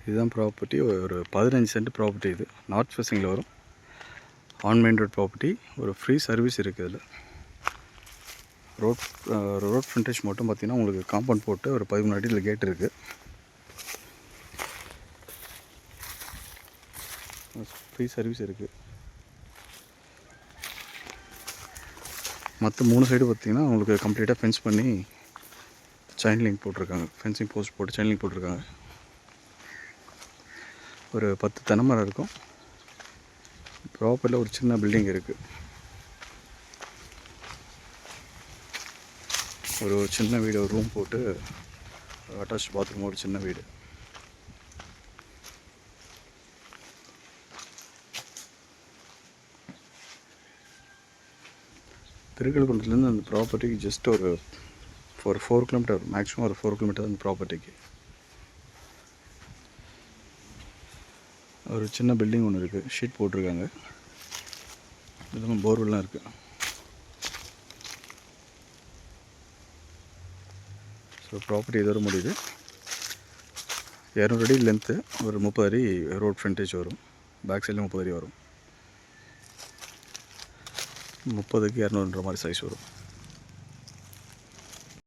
இதுதான் ப்ராப்பர்ட்டி. ஒரு 15 send property. இது நார்த் ஃபேஸிங்கில் வரும். On main road property. ஒரு ஃப்ரீ சர்வீஸ் இருக்குது. இதில் ரோட் ஃப்ரண்டேஜ் மட்டும் பார்த்திங்கன்னா உங்களுக்கு காம்பவுண்ட் போட்டு ஒரு 13 அடியில் கேட் இருக்குது. ஃப்ரீ சர்வீஸ் இருக்குது. மற்ற 3 சைடு பார்த்திங்கன்னா உங்களுக்கு கம்ப்ளீட்டாக ஃபென்ஸ் பண்ணி செயின் லிங்க் போட்டிருக்காங்க. ஃபென்சிங் போஸ்ட் போட்டு செயின் லிங்க் போட்டிருக்காங்க. ஒரு 10 தென்னை மரம் இருக்கும். ப்ராப்பரில் ஒரு சின்ன பில்டிங் இருக்குது. ஒரு சின்ன வீடு, ஒரு ரூம் போட்டு அட்டாச் பாத்ரூம், ஒரு சின்ன வீடு. திருக்கழுக்குன்றத்துலேருந்து அந்த ப்ராப்பர்ட்டிக்கு ஜஸ்ட் ஒரு 4 கிலோமீட்டர், மேக்ஸிமம் ஒரு 4 கிலோமீட்டர் அந்த ப்ராப்பர்ட்டிக்கு. ஒரு சின்ன பில்டிங் ஒன்று இருக்குது. ஷீட் போட்டிருக்காங்க. இதெல்லாம் போர்வெல்லாம் இருக்குது. ஸோ ப்ராப்பர்ட்டி இதோட முடியுது. 200 அடி லென்த்து, ஒரு 30 அடி ரோட் ஃப்ரண்டேஜ் வரும். பேக் சைடில் 30 அடி வரும். 30க்கு 200ன்ற மாதிரி சைஸ் வரும்.